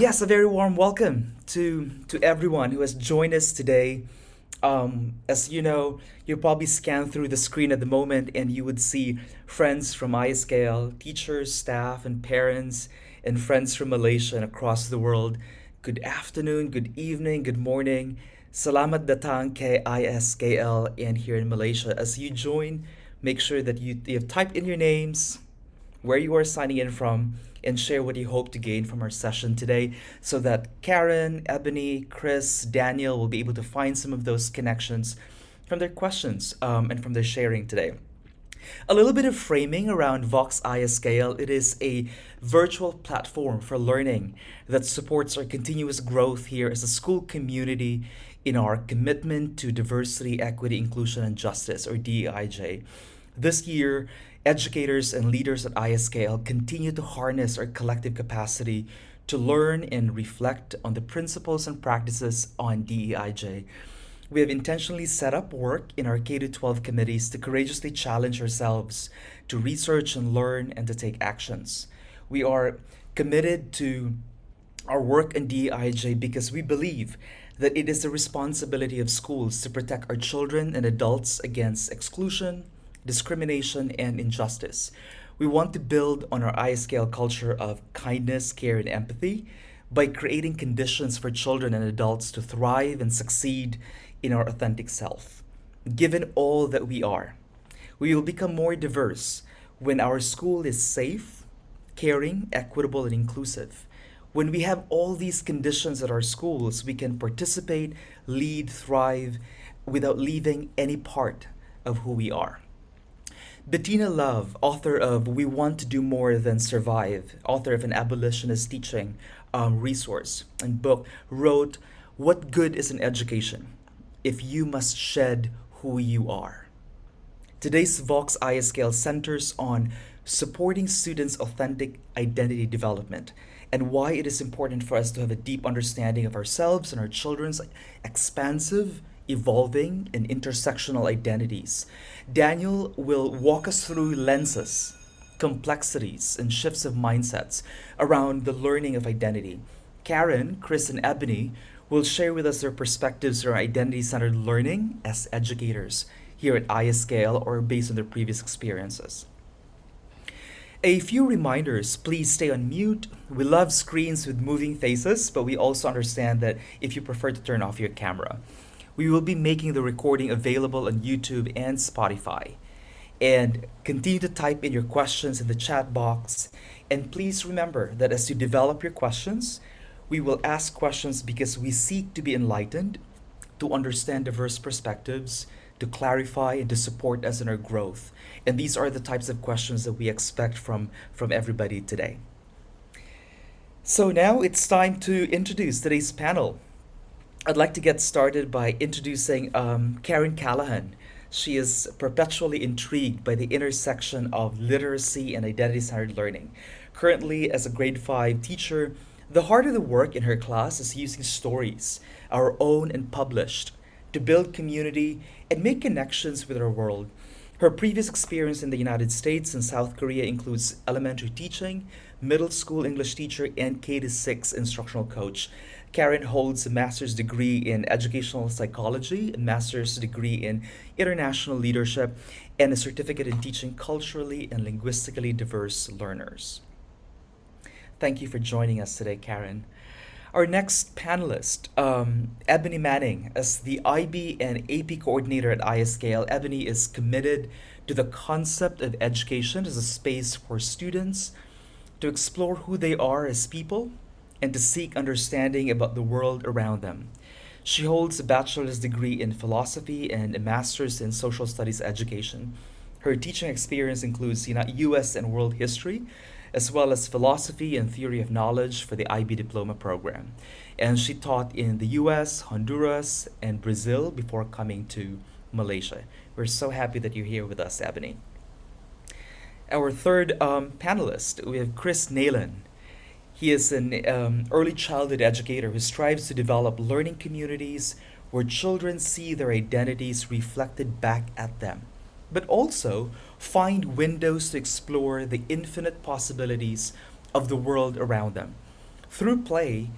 Yes, a very warm welcome to everyone who has joined us today. As you know, you probably scan through the screen at the moment and you would see friends from ISKL, teachers, staff, and parents, and friends from Malaysia and across the world. Good afternoon, good evening, good morning. Salamat datang kay ISKL and here in Malaysia. As you join, make sure that you've typed in your names, where you are signing in from, and share what you hope to gain from our session today so that Karen, Ebony, Chris, Daniel will be able to find some of those connections from their questions and from their sharing today. A little bit of framing around VOX ISKL. It is a virtual platform for learning that supports our continuous growth here as a school community in our commitment to diversity, equity, inclusion, and justice, or DEIJ. This year, educators and leaders at ISKL continue to harness our collective capacity to learn and reflect on the principles and practices on DEIJ. We have intentionally set up work in our K 12 committees to courageously challenge ourselves to research and learn and to take actions. We are committed to our work in DEIJ because we believe that it is the responsibility of schools to protect our children and adults against exclusion, discrimination, and injustice. We want to build on our ISKL culture of kindness, care, and empathy by creating conditions for children and adults to thrive and succeed in our authentic self. Given all that we are, we will become more diverse when our school is safe, caring, equitable, and inclusive. When we have all these conditions at our schools, we can participate, lead, thrive without leaving any part of who we are. Bettina Love, author of We Want to Do More Than Survive, author of an abolitionist teaching resource and book, wrote, "What good is an education if you must shed who you are?" Today's Vox ISKL centers on supporting students' authentic identity development and why it is important for us to have a deep understanding of ourselves and our children's expansive, evolving, and intersectional identities. Daniel will walk us through lenses, complexities, and shifts of mindsets around the learning of identity. Karen, Chris, and Ebony will share with us their perspectives around identity centered learning as educators here at ISKL or based on their previous experiences. A few reminders, please stay on mute. We love screens with moving faces, but we also understand that if you prefer to turn off your camera. We will be making the recording available on YouTube and Spotify. And continue to type in your questions in the chat box. And please remember that as you develop your questions, we will ask questions because we seek to be enlightened, to understand diverse perspectives, to clarify, and to support us in our growth. And these are the types of questions that we expect from everybody today. So now it's time to introduce today's panel. I'd like to get started by introducing Karen Callahan. She is perpetually intrigued by the intersection of literacy and identity-centered learning. Currently, as a grade 5 teacher, the heart of the work in her class is using stories, our own and published, to build community and make connections with our world. Her previous experience in the United States and South Korea includes elementary teaching, middle school English teacher, and K-6 instructional coach. Karen holds a master's degree in educational psychology, a master's degree in international leadership, and a certificate in teaching culturally and linguistically diverse learners. Thank you for joining us today, Karen. Our next panelist, Ebony Manning, as the IB and AP coordinator at ISKL. Ebony is committed to the concept of education as a space for students to explore who they are as people and to seek understanding about the world around them. She holds a bachelor's degree in philosophy and a master's in social studies education. Her teaching experience includes US and world history, as well as philosophy and theory of knowledge for the IB diploma program. And she taught in the US, Honduras, and Brazil before coming to Malaysia. We're so happy that you're here with us, Ebony. Our third panelist, we have Chris Naylan. He is an early childhood educator who strives to develop learning communities where children see their identities reflected back at them, but also find windows to explore the infinite possibilities of the world around them. Through play,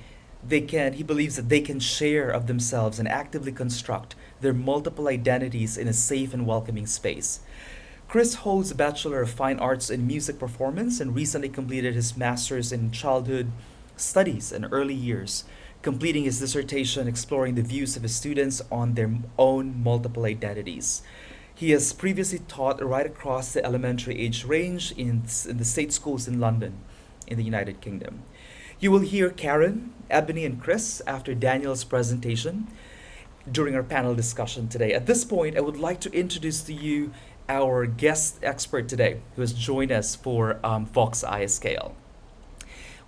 he believes that they can share of themselves and actively construct their multiple identities in a safe and welcoming space. Chris holds a Bachelor of Fine Arts in Music Performance and recently completed his Master's in Childhood Studies in early years, completing his dissertation exploring the views of his students on their own multiple identities. He has previously taught right across the elementary age range in the state schools in London, in the United Kingdom. You will hear Karen, Ebony, and Chris after Daniel's presentation during our panel discussion today. At this point, I would like to introduce to you our guest expert today who has joined us for VOX ISKL.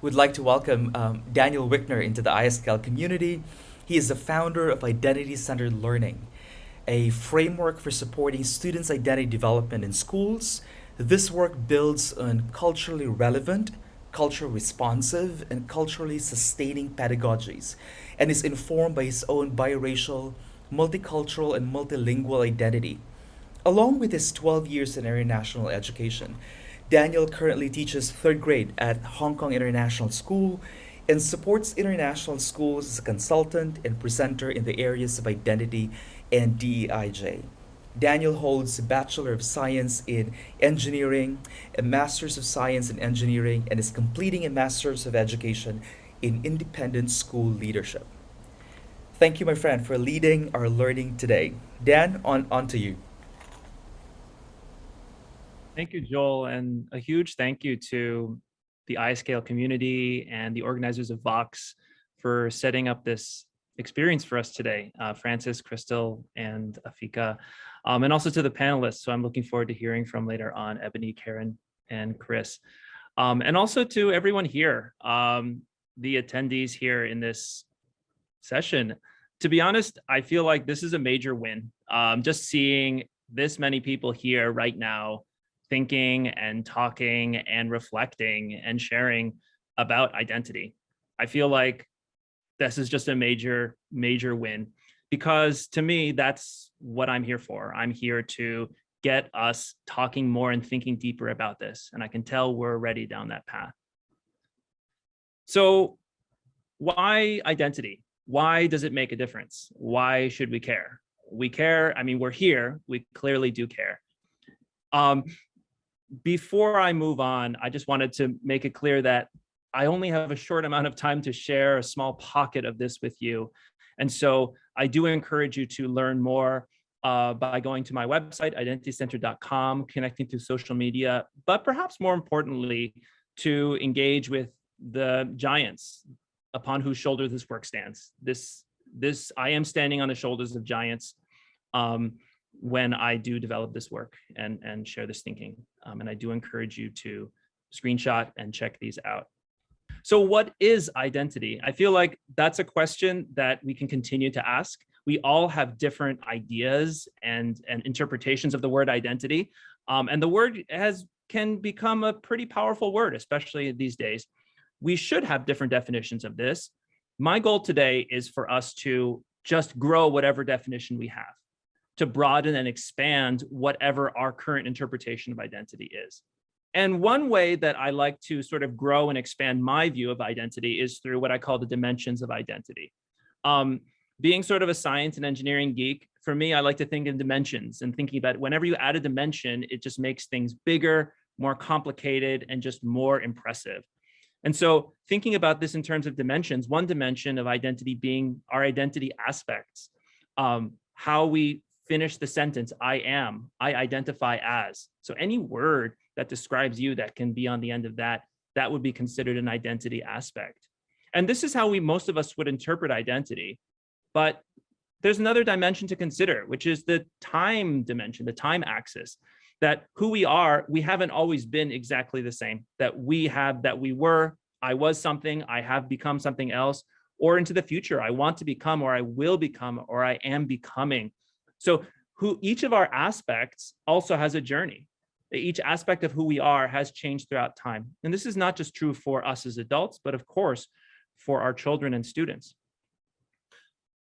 We'd like to welcome Daniel Wickner into the ISKL community. He is the founder of Identity-Centered Learning, a framework for supporting students' identity development in schools. This work builds on culturally relevant, culturally responsive, and culturally sustaining pedagogies, and is informed by his own biracial, multicultural, and multilingual identity. Along with his 12 years in international education, Daniel currently teaches third grade at Hong Kong International School and supports international schools as a consultant and presenter in the areas of identity and DEIJ. Daniel holds a Bachelor of Science in Engineering, a Master's of Science in Engineering, and is completing a Master's of Education in Independent School Leadership. Thank you, my friend, for leading our learning today. Dan, on to you. Thank you, Joel, and a huge thank you to the ISKL community and the organizers of VOX for setting up this experience for us today, Francis, Crystal, and Afika, and also to the panelists. So I'm looking forward to hearing from later on, Ebony, Karen, and Chris, and also to everyone here, the attendees here in this session. To be honest, I feel like this is a major win. Just seeing this many people here right now, thinking and talking and reflecting and sharing about identity. I feel like this is just a major, major win, because to me, that's what I'm here for. I'm here to get us talking more and thinking deeper about this. And I can tell we're ready down that path. So why identity? Why does it make a difference? Why should we care? We care, I mean, we're here, we clearly do care. Before I move on, I just wanted to make it clear that I only have a short amount of time to share a small pocket of this with you. And so I do encourage you to learn more by going to my website, identitycentered.com, connecting through social media, but perhaps more importantly, to engage with the giants upon whose shoulder this work stands. I am standing on the shoulders of giants when I do develop this work and share this thinking. And I do encourage you to screenshot and check these out. So what is identity? I feel like that's a question that we can continue to ask. We all have different ideas and interpretations of the word identity. And the word can become a pretty powerful word, especially these days. We should have different definitions of this. My goal today is for us to just grow whatever definition we have, to broaden and expand whatever our current interpretation of identity is. And one way that I like to sort of grow and expand my view of identity is through what I call the dimensions of identity. Being sort of a science and engineering geek, for me, I like to think in dimensions and thinking about whenever you add a dimension, it just makes things bigger, more complicated, and just more impressive. And so thinking about this in terms of dimensions, one dimension of identity being our identity aspects, how we finish the sentence, I am, I identify as. So any word that describes you that can be on the end of that would be considered an identity aspect. And this is how most of us would interpret identity. But there's another dimension to consider, which is the time dimension, the time axis, that who we are, we haven't always been exactly the same, that I was something, I have become something else, or into the future, I want to become, or I will become, or I am becoming. So each of our aspects also has a journey. Each aspect of who we are has changed throughout time. And this is not just true for us as adults, but of course, for our children and students.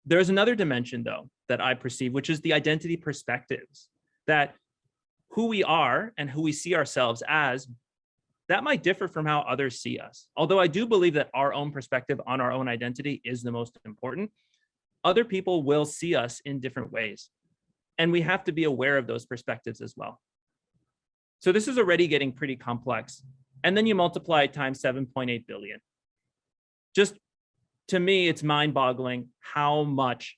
There's another dimension, though, that I perceive, which is the identity perspectives, that who we are and who we see ourselves as, that might differ from how others see us. Although I do believe that our own perspective on our own identity is the most important, other people will see us in different ways. And we have to be aware of those perspectives as well. So this is already getting pretty complex. And then you multiply it times 7.8 billion. Just to me, it's mind-boggling how much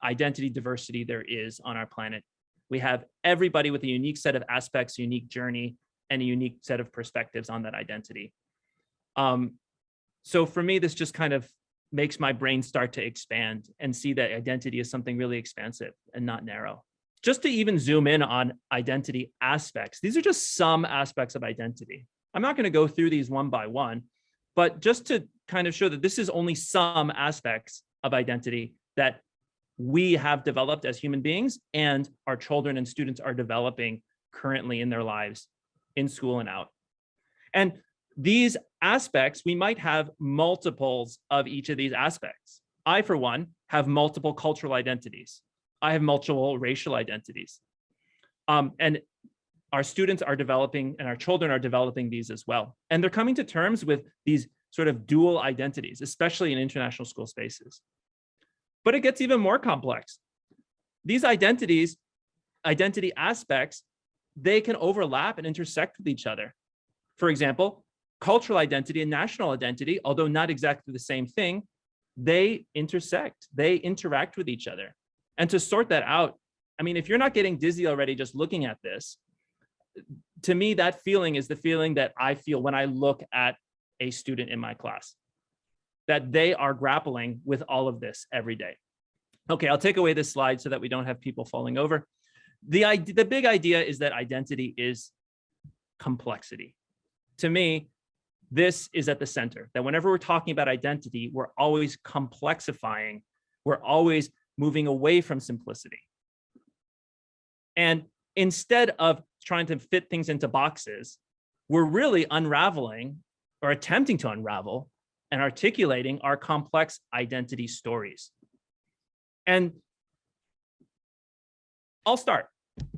identity diversity there is on our planet. We have everybody with a unique set of aspects, unique journey, and a unique set of perspectives on that identity. So for me, this just kind of makes my brain start to expand and see that identity is something really expansive and not narrow. Just to even zoom in on identity aspects, these are just some aspects of identity. I'm not going to go through these one by one, but just to kind of show that this is only some aspects of identity that we have developed as human beings and our children and students are developing currently in their lives, in school and out. And these aspects, we might have multiples of each of these aspects. I, for one, have multiple cultural identities. I have multiple racial identities. And our students are developing and our children are developing these as well. And they're coming to terms with these sort of dual identities, especially in international school spaces. But it gets even more complex. These identity aspects, they can overlap and intersect with each other. For example, cultural identity and national identity, although not exactly the same thing, they intersect, they interact with each other. And to sort that out, I mean, if you're not getting dizzy already just looking at this, to me, that feeling is the feeling that I feel when I look at a student in my class, that they are grappling with all of this every day. Okay, I'll take away this slide so that we don't have people falling over. The big idea is that identity is complexity. To me, this is at the center, that whenever we're talking about identity, we're always complexifying. We're always moving away from simplicity. And instead of trying to fit things into boxes, we're really unraveling or attempting to unravel and articulating our complex identity stories. And I'll start.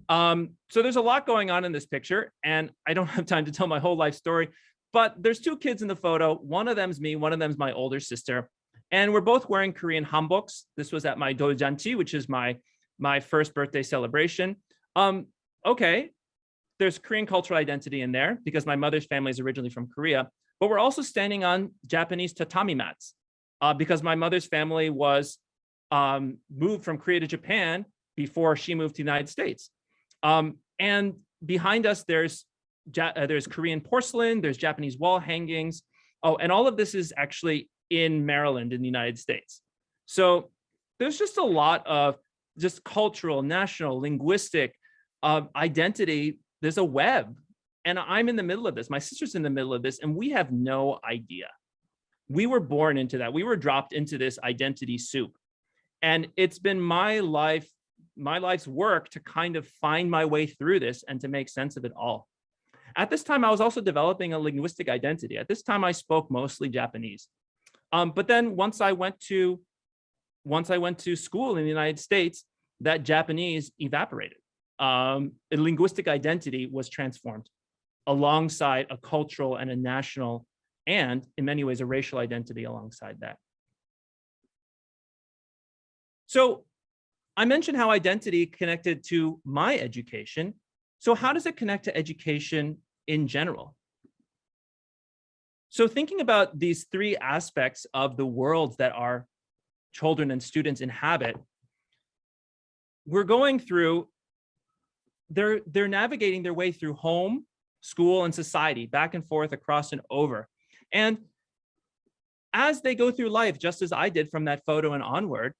So there's a lot going on in this picture, and I don't have time to tell my whole life story, but there's two kids in the photo. One of them's me, one of them's my older sister. And we're both wearing Korean hanboks. This was at my dojanchi, which is my first birthday celebration. Okay, there's Korean cultural identity in there because my mother's family is originally from Korea, but we're also standing on Japanese tatami mats because my mother's family was moved from Korea to Japan before she moved to the United States. And behind us, there's Korean porcelain, there's Japanese wall hangings. Oh, and all of this is actually in Maryland in the United States. So there's just a lot of just cultural, national, linguistic identity. There's a web, and I'm in the middle of this. My sister's in the middle of this, and we have no idea. We were born into that. We were dropped into this identity soup. And it's been my life's work to kind of find my way through this and to make sense of it all. At this time, I was also developing a linguistic identity. At this time, I spoke mostly Japanese. But then once I went to school in the United States, that Japanese evaporated. A linguistic identity was transformed alongside a cultural and a national, and in many ways, a racial identity alongside that. So I mentioned how identity connected to my education. So how does it connect to education in general? So thinking about these three aspects of the world that our children and students inhabit, we're going through, they're navigating their way through home, school, and society, back and forth, across and over. And as they go through life, just as I did from that photo and onward,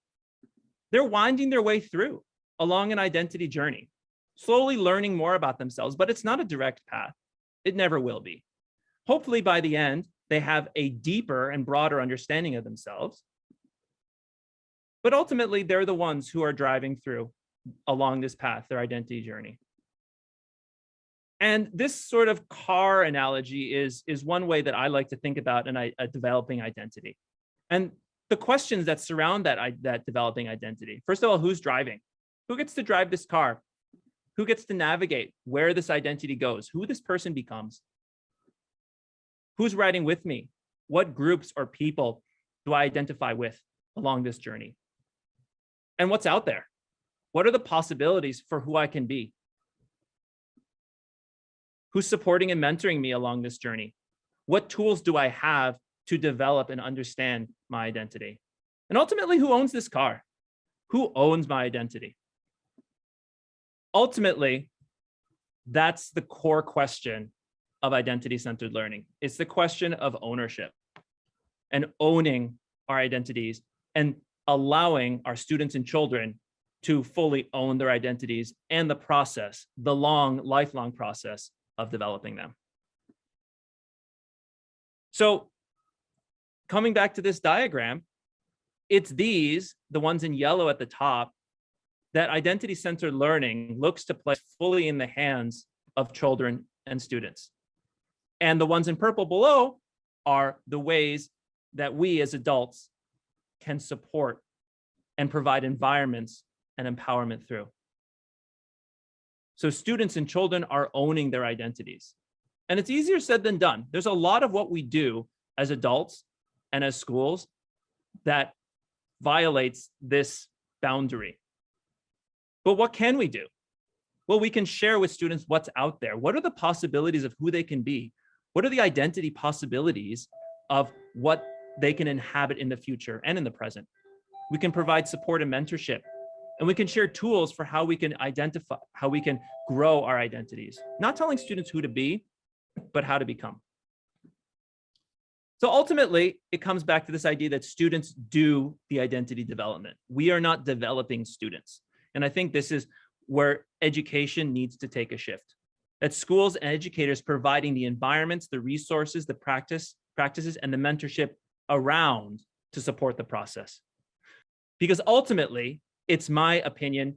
they're winding their way through along an identity journey, slowly learning more about themselves, but it's not a direct path. It never will be. Hopefully by the end, they have a deeper and broader understanding of themselves. But ultimately, they're the ones who are driving through along this path, their identity journey. And this sort of car analogy is one way that I like to think about a developing identity. And the questions that surround that developing identity. First of all, who's driving? Who gets to drive this car? Who gets to navigate where this identity goes? Who this person becomes? Who's riding with me? What groups or people do I identify with along this journey? And what's out there? What are the possibilities for who I can be? Who's supporting and mentoring me along this journey? What tools do I have to develop and understand my identity? And ultimately, who owns this car? Who owns my identity? Ultimately, that's the core question of identity-centered learning. It's the question of ownership and owning our identities and allowing our students and children to fully own their identities and the process, the lifelong process of developing them. So coming back to this diagram, it's these, the ones in yellow at the top, that identity-centered learning looks to place fully in the hands of children and students. And the ones in purple below are the ways that we as adults can support and provide environments and empowerment through. So students and children are owning their identities. And it's easier said than done. There's a lot of what we do as adults and as schools that violates this boundary. But what can we do? Well, we can share with students what's out there. What are the possibilities of who they can be? What are the identity possibilities of what they can inhabit in the future and in the present? We can provide support and mentorship, and we can share tools for how we can identify, how we can grow our identities. Not telling students who to be, but how to become. So ultimately, it comes back to this idea that students do the identity development. We are not developing students. And I think this is where education needs to take a shift. That schools and educators providing the environments, the resources, the practices, and the mentorship around to support the process. Because ultimately, it's my opinion,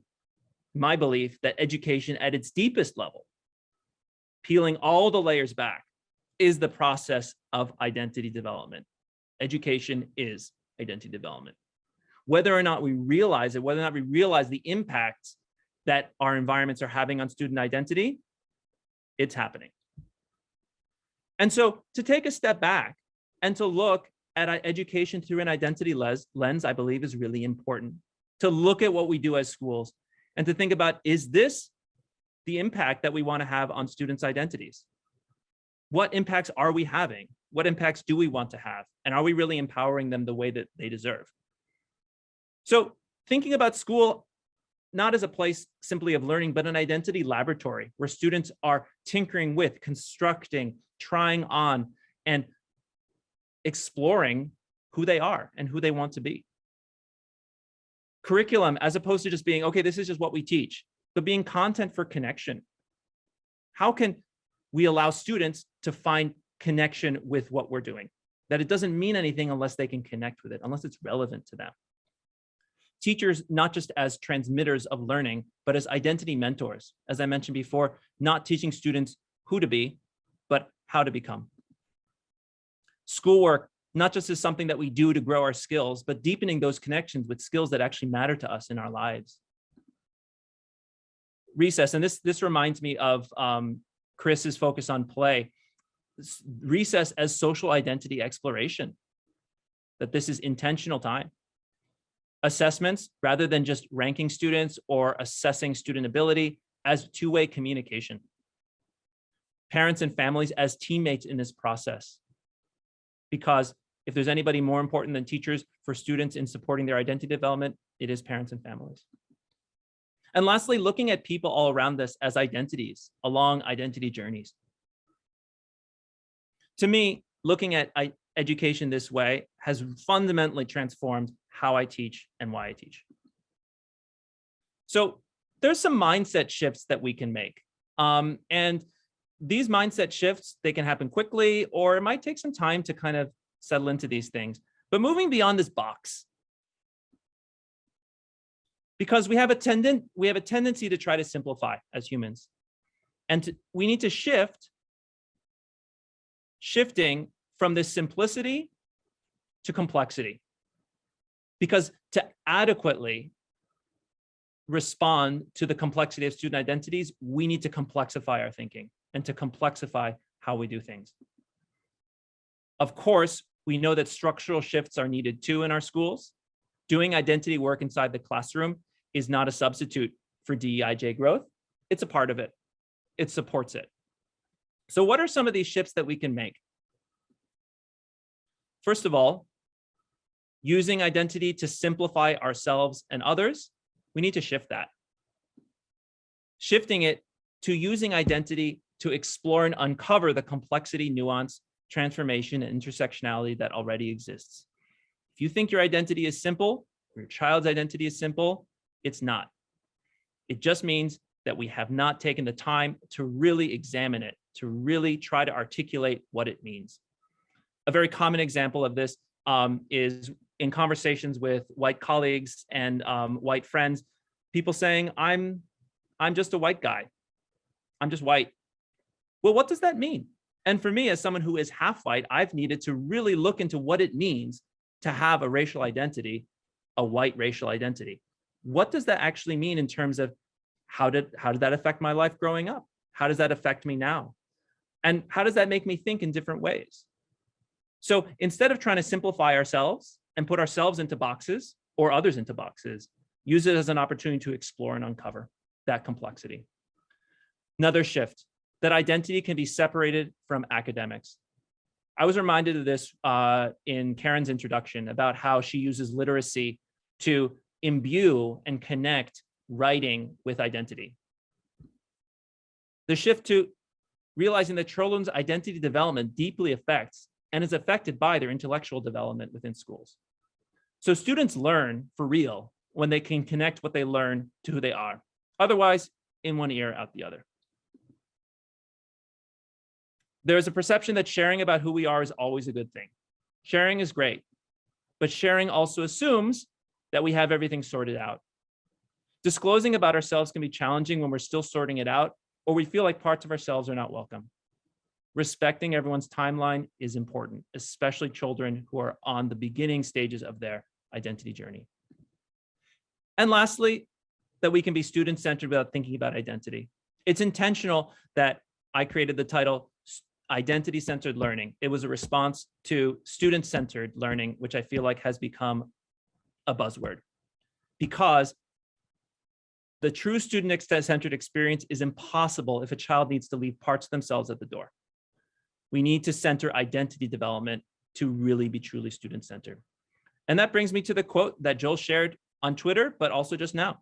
my belief that education at its deepest level, peeling all the layers back, is the process of identity development. Education is identity development. Whether or not we realize it, whether or not we realize the impacts that our environments are having on student identity, it's happening. And so to take a step back and to look at education through an identity lens, I believe is really important. To look at what we do as schools and to think about, is this the impact that we want to have on students' identities? What impacts are we having? What impacts do we want to have? And are we really empowering them the way that they deserve? So thinking about school, not as a place simply of learning, but an identity laboratory where students are tinkering with, constructing, trying on, and exploring who they are and who they want to be. Curriculum, as opposed to just being, okay, this is just what we teach, but being content for connection. How can we allow students to find connection with what we're doing? That it doesn't mean anything unless they can connect with it, unless it's relevant to them. Teachers, not just as transmitters of learning, but as identity mentors. As I mentioned before, not teaching students who to be, but how to become. Schoolwork, not just as something that we do to grow our skills, but deepening those connections with skills that actually matter to us in our lives. Recess, and this reminds me of Chris's focus on play. Recess as social identity exploration, that this is intentional time. Assessments, rather than just ranking students or assessing student ability, as two-way communication. Parents and families as teammates in this process. Because if there's anybody more important than teachers for students in supporting their identity development, it is parents and families. And lastly, looking at people all around us as identities along identity journeys. To me, looking at education this way has fundamentally transformed how I teach and why I teach. So there's some mindset shifts that we can make. And these mindset shifts, they can happen quickly, or it might take some time to kind of settle into these things. But moving beyond this box, because we have a tendency to try to simplify as humans. And we need to shifting from this simplicity to complexity. Because to adequately respond to the complexity of student identities, we need to complexify our thinking and to complexify how we do things. Of course, we know that structural shifts are needed too in our schools. Doing identity work inside the classroom is not a substitute for DEIJ growth. It's a part of it. It supports it. So what are some of these shifts that we can make? First of all, using identity to simplify ourselves and others, we need to shift that. Shifting it to using identity to explore and uncover the complexity, nuance, transformation, and intersectionality that already exists. If you think your identity is simple, or your child's identity is simple, it's not. It just means that we have not taken the time to really examine it, to really try to articulate what it means. A very common example of this is in conversations with white colleagues and white friends, people saying, I'm just a white guy. I'm just white. Well, what does that mean? And for me, as someone who is half white, I've needed to really look into what it means to have a racial identity, a white racial identity. What does that actually mean in terms of how did that affect my life growing up? How does that affect me now? And how does that make me think in different ways? So instead of trying to simplify ourselves and put ourselves into boxes or others into boxes, use it as an opportunity to explore and uncover that complexity. Another shift, that identity can be separated from academics. I was reminded of this in Karen's introduction about how she uses literacy to imbue and connect writing with identity. The shift to realizing that children's identity development deeply affects and is affected by their intellectual development within schools. So students learn for real when they can connect what they learn to who they are. Otherwise, in one ear, out the other. There's a perception that sharing about who we are is always a good thing. Sharing is great, but sharing also assumes that we have everything sorted out. Disclosing about ourselves can be challenging when we're still sorting it out, or we feel like parts of ourselves are not welcome. Respecting everyone's timeline is important, especially children who are on the beginning stages of their identity journey. And lastly, that we can be student-centered without thinking about identity. It's intentional that I created the title Identity-Centered Learning. It was a response to student-centered learning, which I feel like has become a buzzword, because the true student-centered experience is impossible if a child needs to leave parts of themselves at the door. We need to center identity development to really be truly student-centered. And that brings me to the quote that Joel shared on Twitter, but also just now.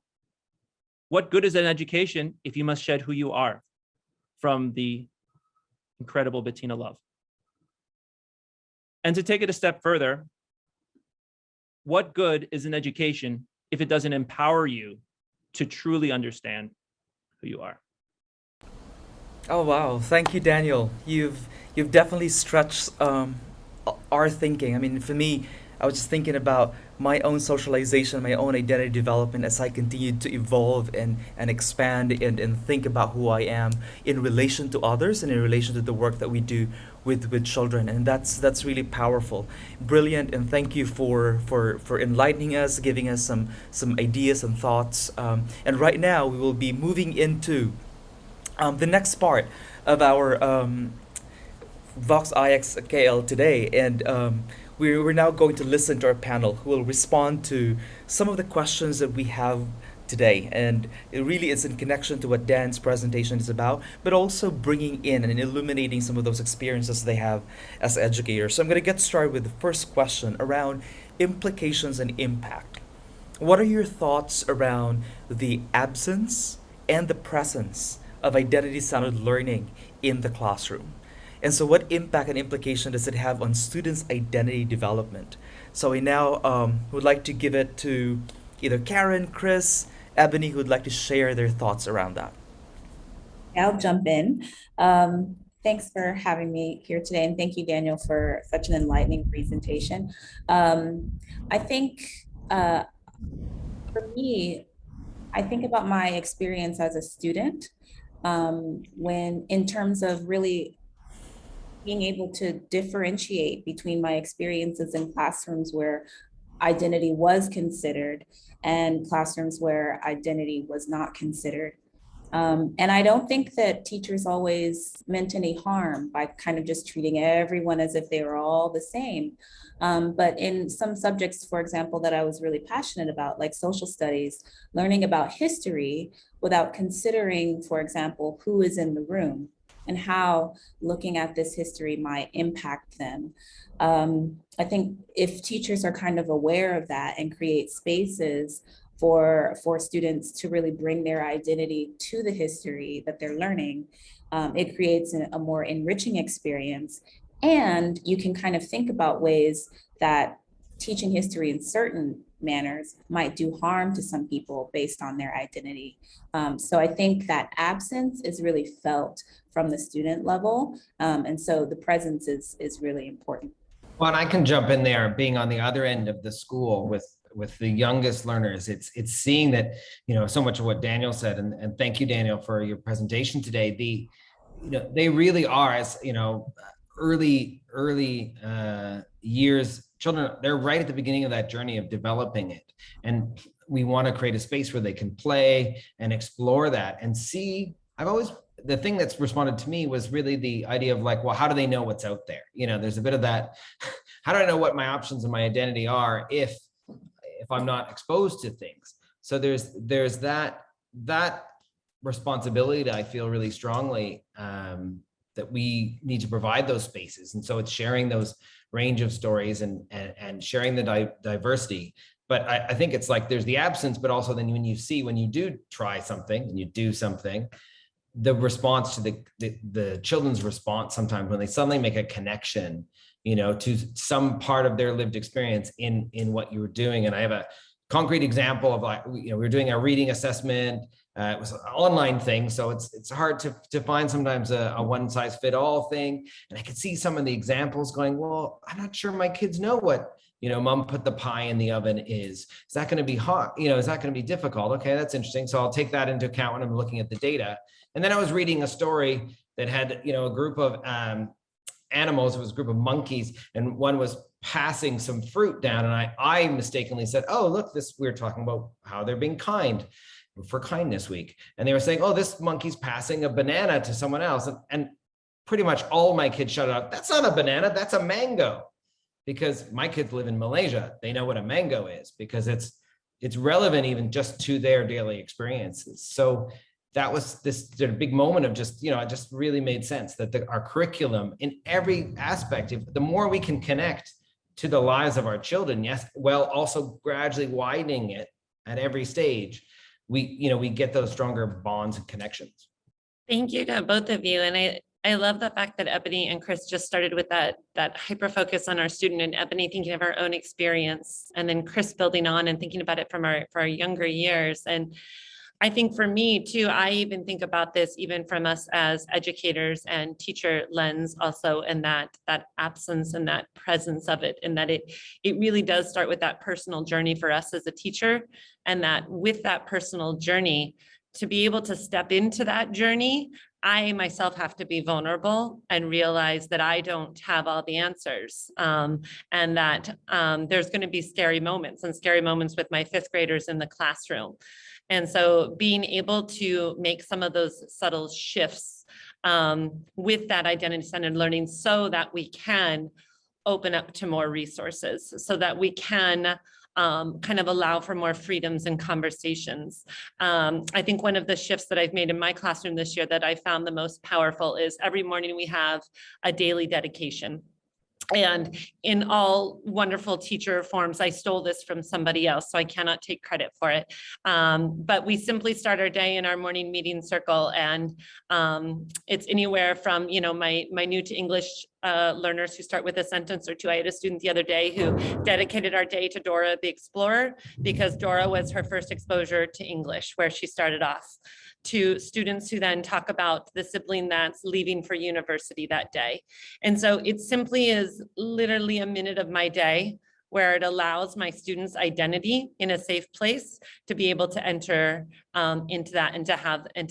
What good is an education if you must shed who you are? From the incredible Bettina Love. And to take it a step further, what good is an education if it doesn't empower you to truly understand who you are? Oh wow, thank you, Daniel. You've definitely stretched our thinking. I mean, for me, I was just thinking about my own socialization, my own identity development as I continue to evolve and expand and think about who I am in relation to others and in relation to the work that we do with children. And that's really powerful. Brilliant, and thank you for enlightening us, giving us some ideas and thoughts. And right now we will be moving into the next part of our VOX ISKL today, and we're now going to listen to our panel who will respond to some of the questions that we have today. And it really is in connection to what Dan's presentation is about, but also bringing in and illuminating some of those experiences they have as educators. So I'm going to get started with the first question around implications and impact. What are your thoughts around the absence and the presence of identity-centered learning in the classroom? And so what impact and implication does it have on students' identity development? So we now would like to give it to either Karen, Chris, Ebony, who would like to share their thoughts around that. I'll jump in. Thanks for having me here today. And thank you, Daniel, for such an enlightening presentation. I think for me, I think about my experience as a student when in terms of really being able to differentiate between my experiences in classrooms where identity was considered and classrooms where identity was not considered. And I don't think that teachers always meant any harm by kind of just treating everyone as if they were all the same. But in some subjects, for example, that I was really passionate about, like social studies, learning about history without considering, for example, who is in the room and how looking at this history might impact them. I think if teachers are kind of aware of that and create spaces for students to really bring their identity to the history that they're learning, it creates a more enriching experience. And you can kind of think about ways that teaching history in certain manners might do harm to some people based on their identity. So I think that absence is really felt from the student level. And so the presence is really important. Well, and I can jump in there, being on the other end of the school with the youngest learners. It's seeing that, so much of what Daniel said, and thank you, Daniel, for your presentation today. They really are, as early years children, they're right at the beginning of that journey of developing it, and we want to create a space where they can play and explore that and see. The thing that's responded to me was really the idea of like, well, how do they know what's out there? There's a bit of that. How do I know what my options and my identity are if I'm not exposed to things? So there's that responsibility that I feel really strongly that we need to provide those spaces. And so it's sharing those range of stories and sharing the diversity. But I think it's like there's the absence, but also then when you do try something and you do something, the response to the children's response sometimes when they suddenly make a connection, to some part of their lived experience in what you were doing. And I have a concrete example of like, we were doing a reading assessment. It was an online thing, so it's hard to find sometimes a one size fit all thing. And I could see some of the examples going, well, I'm not sure my kids know what, mom put the pie in the oven is. Is that going to be hot? Is that going to be difficult? Okay, that's interesting. So I'll take that into account when I'm looking at the data. And then I was reading a story that had, a group of animals. It was a group of monkeys, and one was passing some fruit down. And I mistakenly said, oh, look, we're talking about how they're being kind for Kindness Week. And they were saying, oh, this monkey's passing a banana to someone else. And pretty much all my kids shouted out, that's not a banana, that's a mango. Because my kids live in Malaysia. They know what a mango is because it's relevant even just to their daily experiences. So that was this big moment of just, it just really made sense that our curriculum in every aspect, the more we can connect to the lives of our children, yes, while also gradually widening it at every stage, we get those stronger bonds and connections. Thank you to both of you. And I love the fact that Ebony and Chris just started with that hyper focus on our student, and Ebony thinking of our own experience, and then Chris building on and thinking about it for our younger years. And I think for me too, I even think about this even from us as educators and teacher lens also, and that absence and that presence of it, and that it really does start with that personal journey for us as a teacher, and that with that personal journey, to be able to step into that journey, I myself have to be vulnerable and realize that I don't have all the answers, and that there's going to be scary moments with my fifth graders in the classroom. And so being able to make some of those subtle shifts with that identity-centered learning so that we can open up to more resources, so that we can kind of allow for more freedoms and conversations. I think one of the shifts that I've made in my classroom this year that I found the most powerful is every morning we have a daily dedication. And in all wonderful teacher forms, I stole this from somebody else, so I cannot take credit for it. But we simply start our day in our morning meeting circle, and it's anywhere from, my new to English learners who start with a sentence or two. I had a student the other day who dedicated our day to Dora the Explorer because Dora was her first exposure to English, where she started off, to students who then talk about the sibling that's leaving for university that day. And so it simply is literally a minute of my day where it allows my students' identity in a safe place to be able to enter into that and to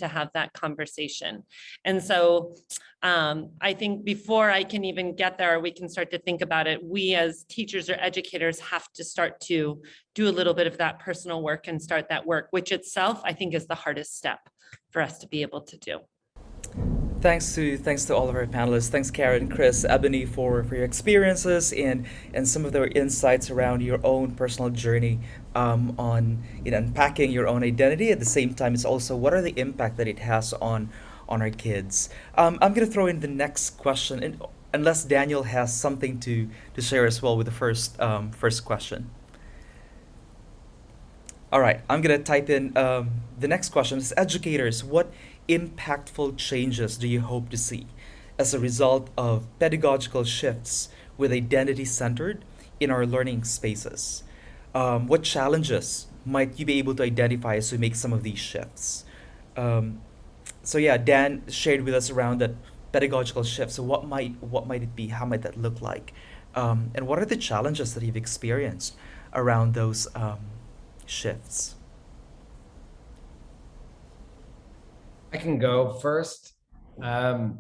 have that conversation. And so I think before I can even get there, we can start to think about it. We as teachers or educators have to start to do a little bit of that personal work and start that work, which itself I think is the hardest step for us to be able to do. Thanks to all of our panelists. Thanks, Karen, Chris, Ebony, for your experiences and some of their insights around your own personal journey on unpacking your own identity. At the same time, it's also what are the impact that it has on our kids. I'm gonna throw in the next question, and unless Daniel has something to share as well with the first question. All right, I'm gonna type in the next question. Is educators, what impactful changes do you hope to see as a result of pedagogical shifts with identity centered in our learning spaces? What challenges might you be able to identify as we make some of these shifts? So yeah, Dan shared with us around that pedagogical shift. So what might it be? How might that look like? And what are the challenges that you've experienced around those shifts? I can go first. I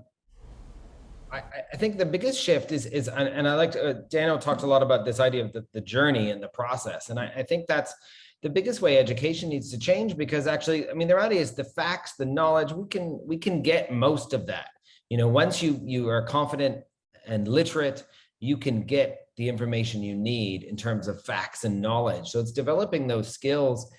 think the biggest shift is and I like to, Daniel talked a lot about this idea of the journey and the process. And I think that's the biggest way education needs to change, because actually, I mean, the reality is the facts, the knowledge, we can get most of that. Once you are confident and literate, you can get the information you need in terms of facts and knowledge. So it's developing those skills.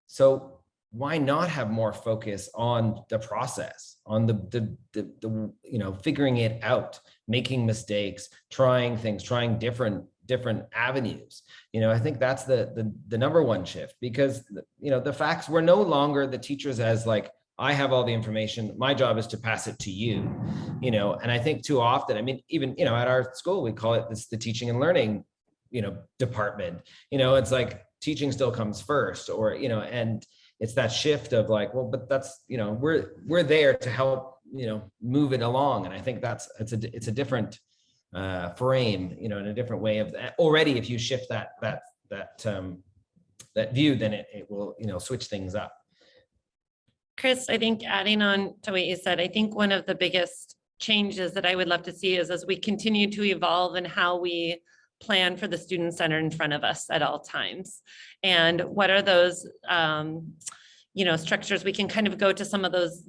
So why not have more focus on the process, on the figuring it out, making mistakes, trying things, trying different avenues. I think that's the number one shift, because the facts, we're no longer the teachers as like, I have all the information, my job is to pass it to you. And I think too often, I mean, even at our school, we call it the teaching and learning department. It's like teaching still comes first, or and it's that shift of like, well, but that's we're there to help move it along. And I think it's a different frame, in a different way of that. Already, if you shift that view, then it will switch things up. Chris, I think adding on to what you said, I think one of the biggest changes that I would love to see is as we continue to evolve in how we plan for the student center in front of us at all times. And what are those, structures? We can kind of go to some of those,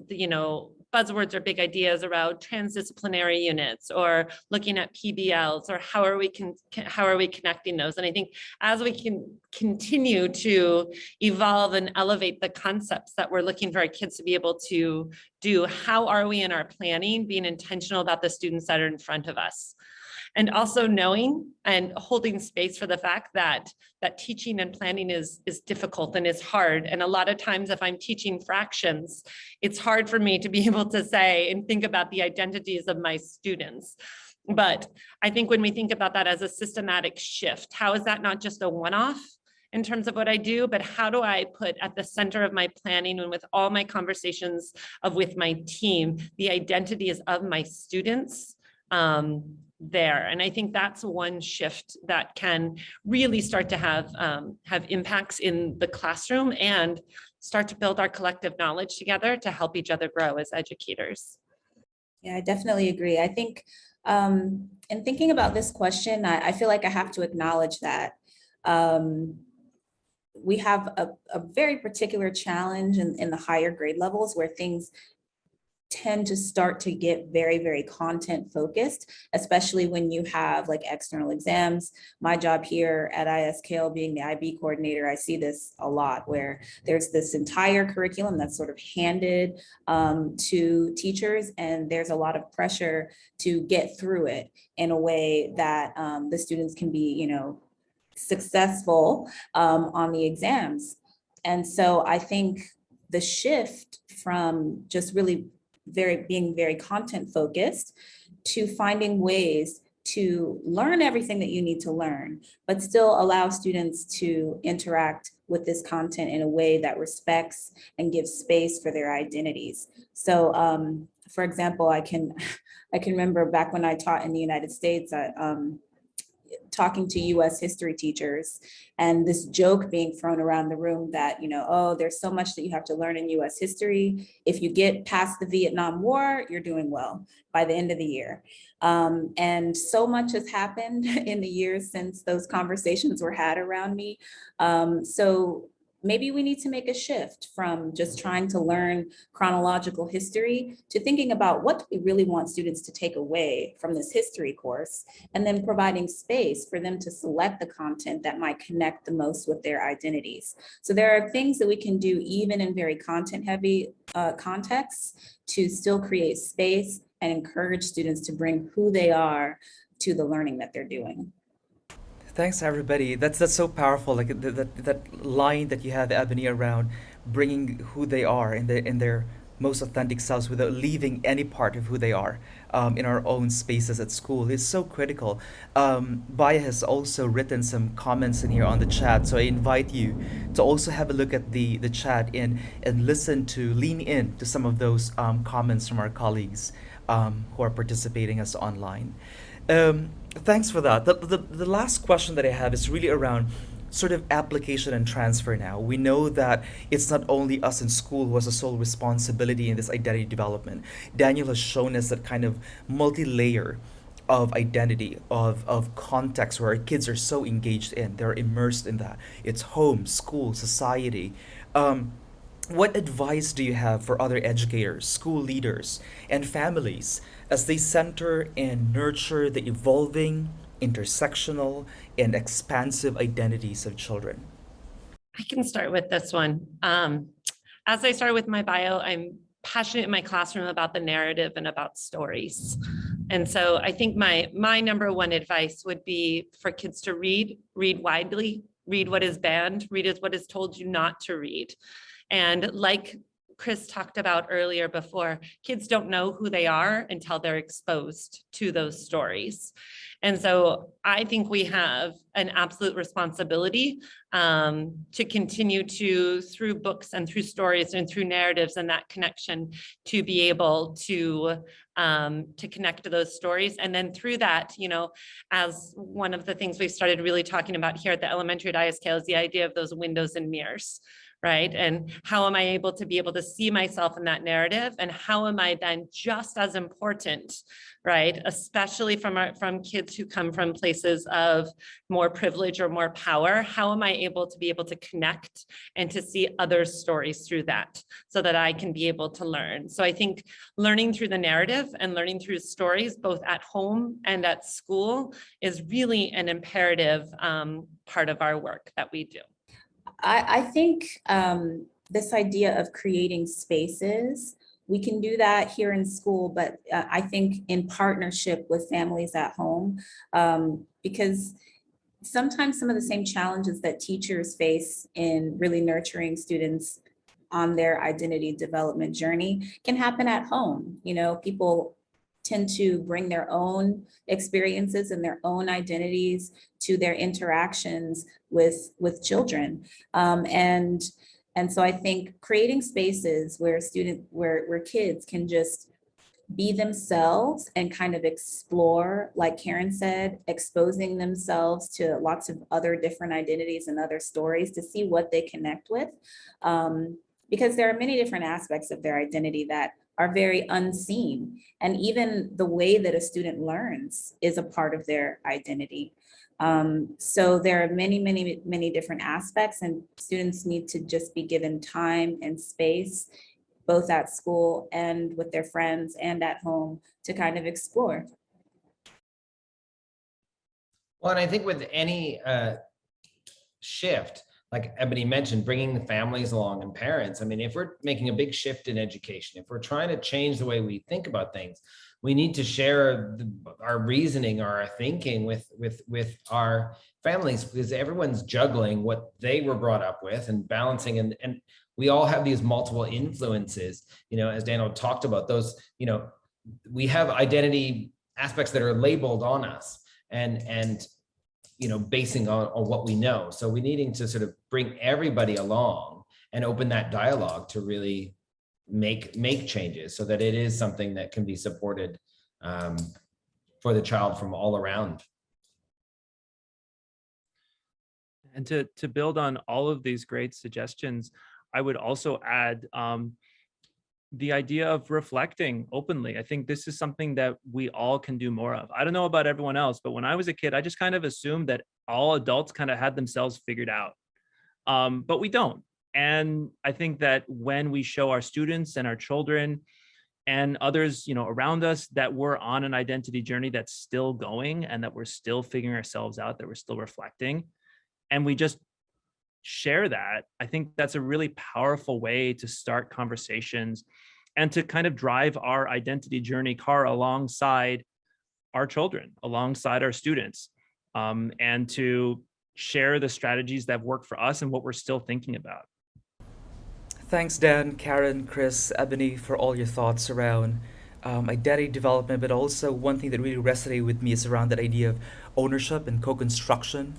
buzzwords or big ideas around transdisciplinary units, or looking at PBLs, or how are we connecting those? And I think as we can continue to evolve and elevate the concepts that we're looking for our kids to be able to do, how are we in our planning being intentional about the students that are in front of us? And also knowing and holding space for the fact that teaching and planning is difficult and is hard. And a lot of times if I'm teaching fractions, it's hard for me to be able to say and think about the identities of my students. But I think when we think about that as a systematic shift, how is that not just a one-off in terms of what I do, but how do I put at the center of my planning and with all my conversations with my team, the identities of my students there. And I think that's one shift that can really start to have impacts in the classroom and start to build our collective knowledge together to help each other grow as educators. Yeah, I definitely agree. I think in thinking about this question, I feel like I have to acknowledge that we have a very particular challenge in the higher grade levels where things tend to start to get very, very content focused, especially when you have like external exams. My job here at ISKL being the IB coordinator, I see this a lot where there's this entire curriculum that's sort of handed to teachers, and there's a lot of pressure to get through it in a way that the students can be, successful on the exams. And so I think the shift from just really being very content focused to finding ways to learn everything that you need to learn, but still allow students to interact with this content in a way that respects and gives space for their identities. So for example, I can remember back when I taught in the United States, talking to US history teachers and this joke being thrown around the room that, oh, there's so much that you have to learn in US history. If you get past the Vietnam War, you're doing well by the end of the year. And so much has happened in the years since those conversations were had around me. So maybe we need to make a shift from just trying to learn chronological history to thinking about what do we really want students to take away from this history course, and then providing space for them to select the content that might connect the most with their identities. So there are things that we can do even in very content-heavy contexts to still create space and encourage students to bring who they are to the learning that they're doing. Thanks, everybody. That's so powerful. Like that line that you have, Ebony, around bringing who they are in their most authentic selves without leaving any part of who they are in our own spaces at school is so critical. Baya has also written some comments in here on the chat, so I invite you to also have a look at the chat and lean in to some of those comments from our colleagues who are participating as online. Thanks for that. The last question that I have is really around sort of application and transfer now. We know that it's not only us in school who has a sole responsibility in this identity development. Daniel has shown us that kind of multi-layer of identity, of context where our kids are so engaged in, they're immersed in that. It's home, school, society. What advice do you have for other educators, school leaders, and families as they center and nurture the evolving, intersectional, and expansive identities of children? I can start with this one. As I started with my bio, I'm passionate in my classroom about the narrative and about stories. And so I think my number one advice would be for kids to read widely, read what is banned, read what is told you not to read. And like Chris talked about earlier before, kids don't know who they are until they're exposed to those stories. And so I think we have an absolute responsibility to continue to, through books and through stories and through narratives and that connection, to be able to connect to those stories. And then through that, as one of the things we've started really talking about here at the elementary at ISKL is the idea of those windows and mirrors. Right? And how am I able to see myself in that narrative? And how am I then just as important, right? Especially from kids who come from places of more privilege or more power, how am I able to connect and to see other stories through that so that I can be able to learn? So I think learning through the narrative and learning through stories, both at home and at school, is really an imperative part of our work that we do. I think this idea of creating spaces, we can do that here in school, but I think in partnership with families at home, because sometimes some of the same challenges that teachers face in really nurturing students on their identity development journey can happen at home. People tend to bring their own experiences and their own identities to their interactions with children. And so I think creating spaces where kids can just be themselves and kind of explore, like Karen said, exposing themselves to lots of other different identities and other stories to see what they connect with. Because there are many different aspects of their identity that are very unseen. And even the way that a student learns is a part of their identity. So there are many, many, many different aspects, and students need to just be given time and space, both at school and with their friends and at home, to kind of explore. Well, and I think with any shift, like Ebony mentioned, bringing the families along and parents. I mean, if we're making a big shift in education, if we're trying to change the way we think about things, we need to share our reasoning, our thinking with our families, because everyone's juggling what they were brought up with and balancing, and we all have these multiple influences. As Daniel talked about, those, we have identity aspects that are labeled on us, and basing on what we know. So we needing to sort of bring everybody along and open that dialogue to really make changes so that it is something that can be supported for the child from all around. And to build on all of these great suggestions, I would also add the idea of reflecting openly. I think this is something that we all can do more of. I don't know about everyone else, but when I was a kid, I just kind of assumed that all adults kind of had themselves figured out. But we don't. And I think that when we show our students and our children and others, around us, that we're on an identity journey that's still going and that we're still figuring ourselves out, that we're still reflecting, and we just share that, I think that's a really powerful way to start conversations and to kind of drive our identity journey car alongside our children, alongside our students, and to share the strategies that work for us and what we're still thinking about. Thanks, Dan, Karen, Chris, Ebony, for all your thoughts around identity development, but also one thing that really resonated with me is around that idea of ownership and co-construction.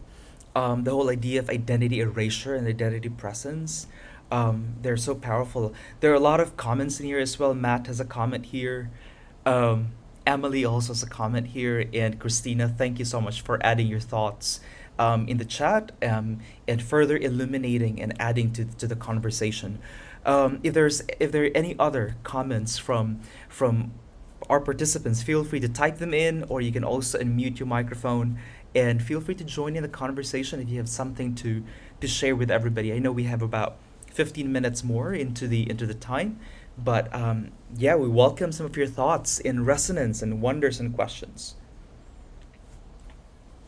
The whole idea of identity erasure and identity presence. They're so powerful. There are a lot of comments in here as well. Matt has a comment here. Emily also has a comment here. And Christina, thank you so much for adding your thoughts in the chat and further illuminating and adding to the conversation. If there are any other comments from our participants, feel free to type them in, or you can also unmute your microphone and feel free to join in the conversation if you have something to share with everybody. I know we have about 15 minutes more into the time, but yeah, we welcome some of your thoughts in resonance and wonders and questions.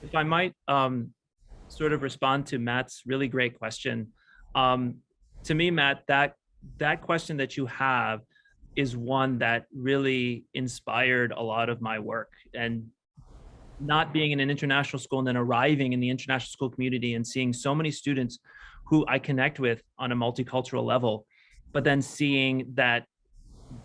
If I might sort of respond to Matt's really great question. To me, Matt, that question that you have is one that really inspired a lot of my work. And not being in an international school and then arriving in the international school community and seeing so many students who I connect with on a multicultural level, but then seeing that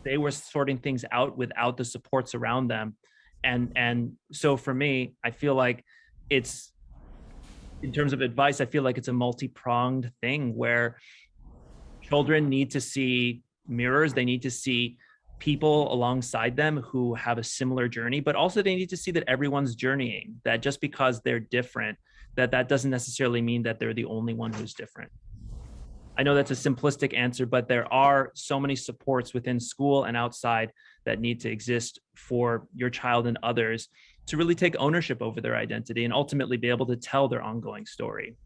they were sorting things out without the supports around them. And so for me, I feel like it's, in terms of advice, I feel like it's a multi-pronged thing where children need to see mirrors, they need to see people alongside them who have a similar journey, but also they need to see that everyone's journeying, that just because they're different, that doesn't necessarily mean that they're the only one who's different. I know that's a simplistic answer, but there are so many supports within school and outside that need to exist for your child and others to really take ownership over their identity and ultimately be able to tell their ongoing story.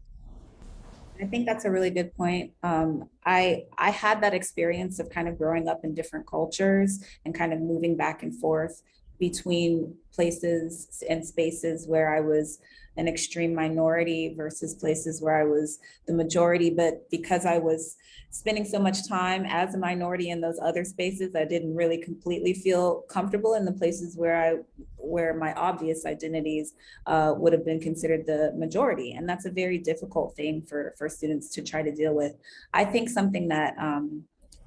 I think that's a really good point. I had that experience of kind of growing up in different cultures and kind of moving back and forth between places and spaces where I was an extreme minority versus places where I was the majority. But because I was spending so much time as a minority in those other spaces, I didn't really completely feel comfortable in the places where my obvious identities would have been considered the majority. And that's a very difficult thing for students to try to deal with. I think something that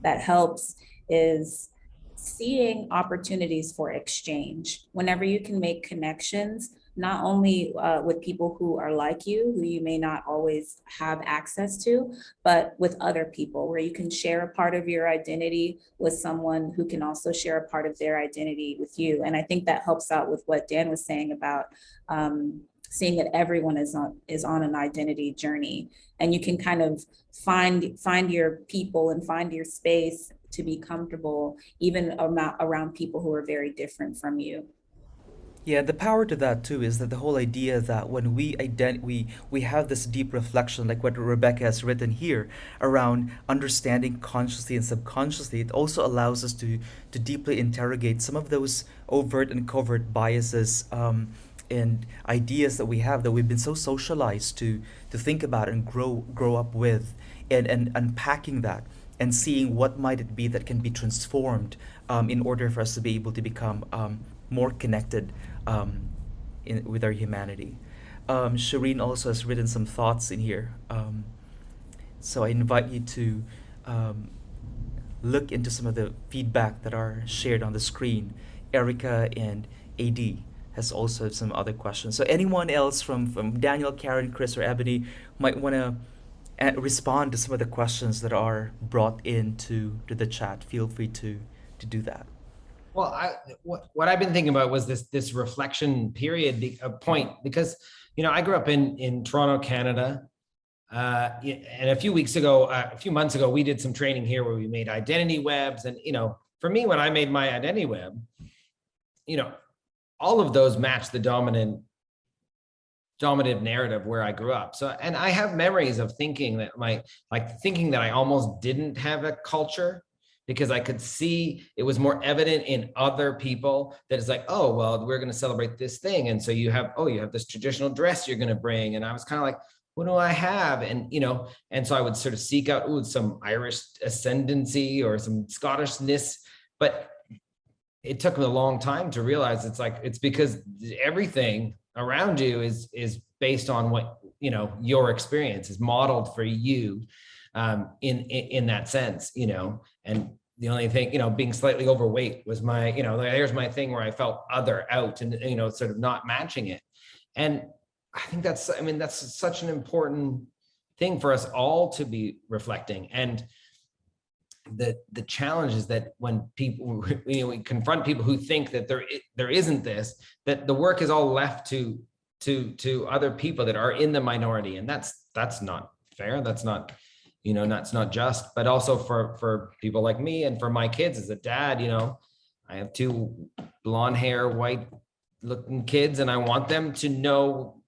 that helps is seeing opportunities for exchange. Whenever you can make connections, not only with people who are like you, who you may not always have access to, but with other people, where you can share a part of your identity with someone who can also share a part of their identity with you. And I think that helps out with what Dan was saying about seeing that everyone is on an identity journey, and you can kind of find your people and find your space to be comfortable, even around people who are very different from you. Yeah, the power to that too is that the whole idea that when we have this deep reflection, like what Rebecca has written here, around understanding consciously and subconsciously, it also allows us to deeply interrogate some of those overt and covert biases and ideas that we have, that we've been so socialized to think about and grow up with, and unpacking that and seeing what might it be that can be transformed in order for us to be able to become more connected with our humanity. Shireen also has written some thoughts in here. So I invite you to look into some of the feedback that are shared on the screen. Erica and AD has also some other questions. So anyone else from Daniel, Karen, Chris, or Ebony might want to respond to some of the questions that are brought into the chat. Feel free to do that. Well, what I've been thinking about was this reflection period point, because I grew up in Toronto, Canada, And a few months ago, we did some training here where we made identity webs. And, for me, when I made my identity web, all of those match the dominant narrative where I grew up. So, and I have memories of thinking that I almost didn't have a culture, because I could see it was more evident in other people that it's like, oh, well, we're going to celebrate this thing. And so you have this traditional dress you're going to bring. And I was kind of like, what do I have? And, and so I would sort of seek out some Irish ascendancy or some Scottishness, but it took me a long time to realize it's because everything around you is based on what, your experience is modeled for you in that sense, and the only thing, being slightly overweight was my, there's my thing where I felt out and, sort of not matching it. And I think that's such an important thing for us all to be reflecting. And the challenge is that when people, we confront people who think that there isn't this, that the work is all left to other people that are in the minority. And that's not fair. That's not, that's not just, but also for people like me and for my kids as a dad, I have 2 blonde hair, white looking kids, and I want them to know,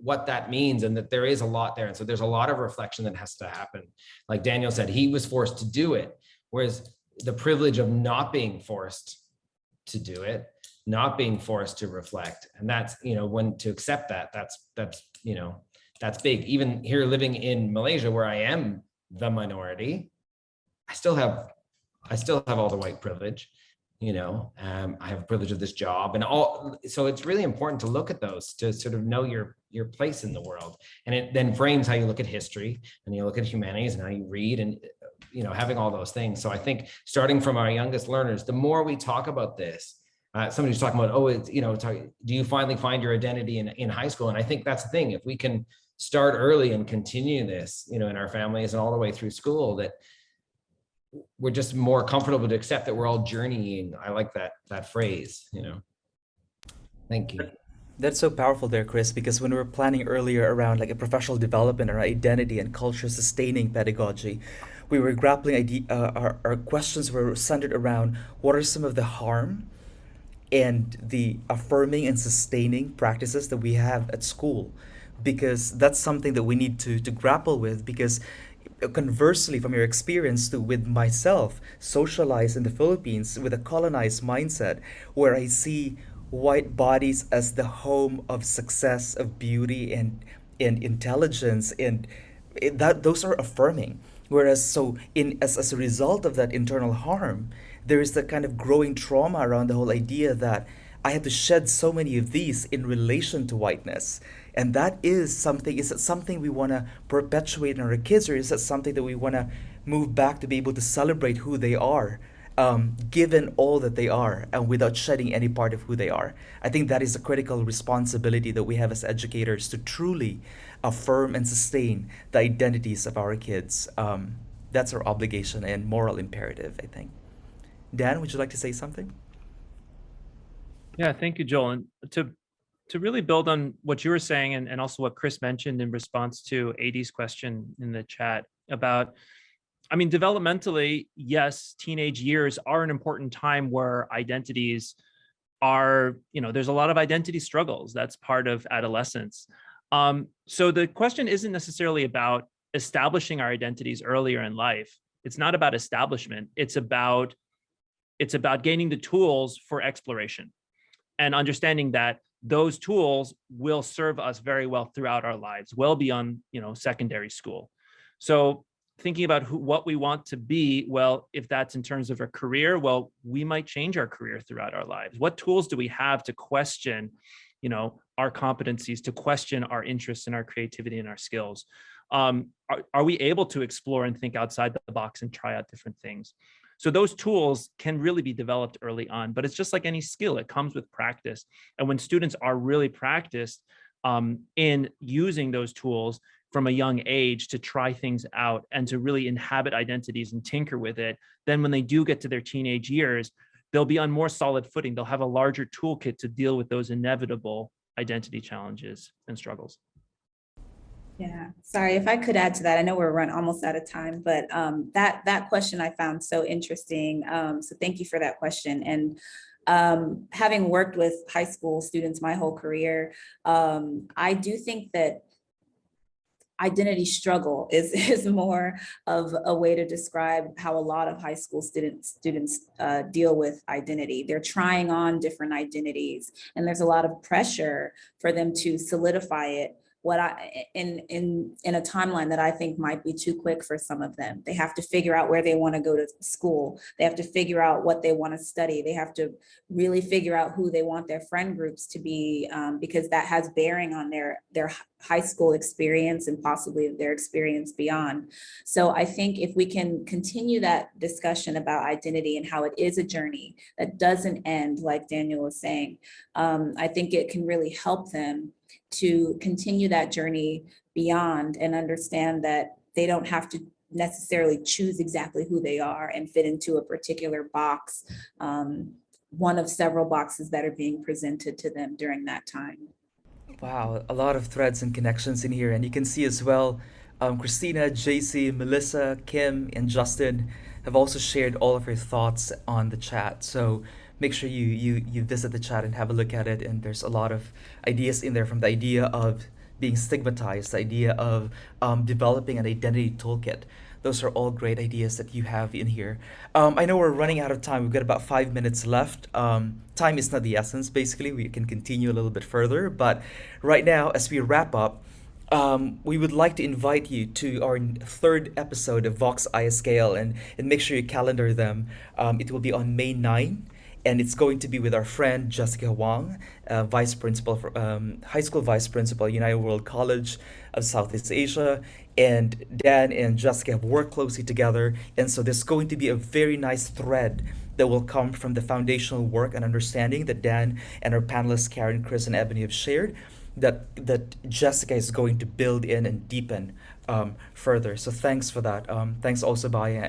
what that means and that there is a lot there. And so there's a lot of reflection that has to happen. Like Daniel said, he was forced to do it, whereas the privilege of not being forced to do it, not being forced to reflect. And that's, when to accept that, that's big. Even here living in Malaysia, where I am the minority, I still have all the white privilege, I have privilege of this job and all. So it's really important to look at those, to sort of know your place in the world. And it then frames how you look at history and you look at humanities and how you read and, having all those things. So I think starting from our youngest learners, the more we talk about this, somebody's talking about, do you finally find your identity in high school? And I think that's the thing. If we can start early and continue this, in our families and all the way through school, that we're just more comfortable to accept that we're all journeying. I like that phrase, Thank you. That's so powerful there, Chris, because when we were planning earlier around like a professional development or identity and culture sustaining pedagogy, we were grappling our questions were centered around what are some of the harm and the affirming and sustaining practices that we have at school, because that's something that we need to grapple with. Because conversely, from your experience with myself, socialized in the Philippines with a colonized mindset, where I see white bodies as the home of success, of beauty, and intelligence, and those are affirming. Whereas, as a result of that internal harm, there is that kind of growing trauma around the whole idea that I had to shed so many of these in relation to whiteness. And that is something, is it something we want to perpetuate in our kids, or is it something that we want to move back to be able to celebrate who they are, given all that they are, and without shedding any part of who they are? I think that is a critical responsibility that we have as educators, to truly affirm and sustain the identities of our kids. That's our obligation and moral imperative, I think. Dan, would you like to say something? Yeah, thank you, Joel. And to really build on what you were saying, and also what Chris mentioned in response to AD's question in the chat about, developmentally, yes, teenage years are an important time where identities are, there's a lot of identity struggles. That's part of adolescence. So the question isn't necessarily about establishing our identities earlier in life. It's not about establishment. It's about gaining the tools for exploration and understanding that those tools will serve us very well throughout our lives, well beyond, secondary school. So thinking about what we want to be, well, if that's in terms of a career, well, we might change our career throughout our lives. What tools do we have to question, our competencies, to question our interests and our creativity and our skills? Are we able to explore and think outside the box and try out different things? So those tools can really be developed early on, but it's just like any skill, it comes with practice. And when students are really practiced in using those tools from a young age to try things out and to really inhabit identities and tinker with it, then when they do get to their teenage years, they'll be on more solid footing. They'll have a larger toolkit to deal with those inevitable identity challenges and struggles. Yeah, sorry if I could add to that. I know we're run almost out of time, but that question I found so interesting. So thank you for that question. And having worked with high school students my whole career, I do think that identity struggle is is more of a way to describe how a lot of high school students deal with identity. They're trying on different identities, and there's a lot of pressure for them to solidify it. What I in a timeline that I think might be too quick for some of them. They have to figure out where they want to go to school. They have to figure out what they want to study. They have to really figure out who they want their friend groups to be, because that has bearing on their high school experience and possibly their experience beyond. So I think if we can continue that discussion about identity and how it is a journey that doesn't end, like Daniel was saying, I think it can really help them to continue that journey beyond and understand that they don't have to necessarily choose exactly who they are and fit into a particular box, one of several boxes that are being presented to them during that time. Wow, a lot of threads and connections in here. And you can see as well, Christina, JC, Melissa, Kim, and Justin have also shared all of their thoughts on the chat. So make sure you visit the chat and have a look at it. And there's a lot of ideas in there, from the idea of being stigmatized, the idea of developing an identity toolkit. Those are all great ideas that you have in here. I know we're running out of time. We've got about 5 minutes left. Time is not the essence, basically. We can continue a little bit further. But right now, as we wrap up, we would like to invite you to our third episode of VOX ISKL, and make sure you calendar them. It will be on May 9. And it's going to be with our friend Jessica Wang, vice principal for high school vice principal, United World College of Southeast Asia. And Dan and Jessica have worked closely together, and so there's going to be a very nice thread that will come from the foundational work and understanding that Dan and our panelists Karen, Chris, and Ebony have shared, that Jessica is going to build in and deepen further. So thanks for that. Thanks also Baya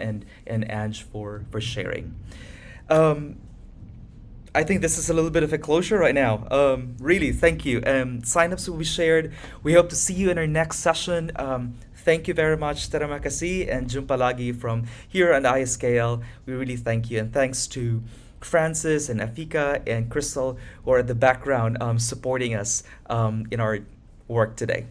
and Ange for sharing. I think this is a little bit of a closure right now. Really, thank you. Signups will be shared. We hope to see you in our next session. Thank you very much, Terima kasih, and Jumpa lagi from here on ISKL. We really thank you. And thanks to Francis and Afika and Crystal, who are at the background supporting us in our work today.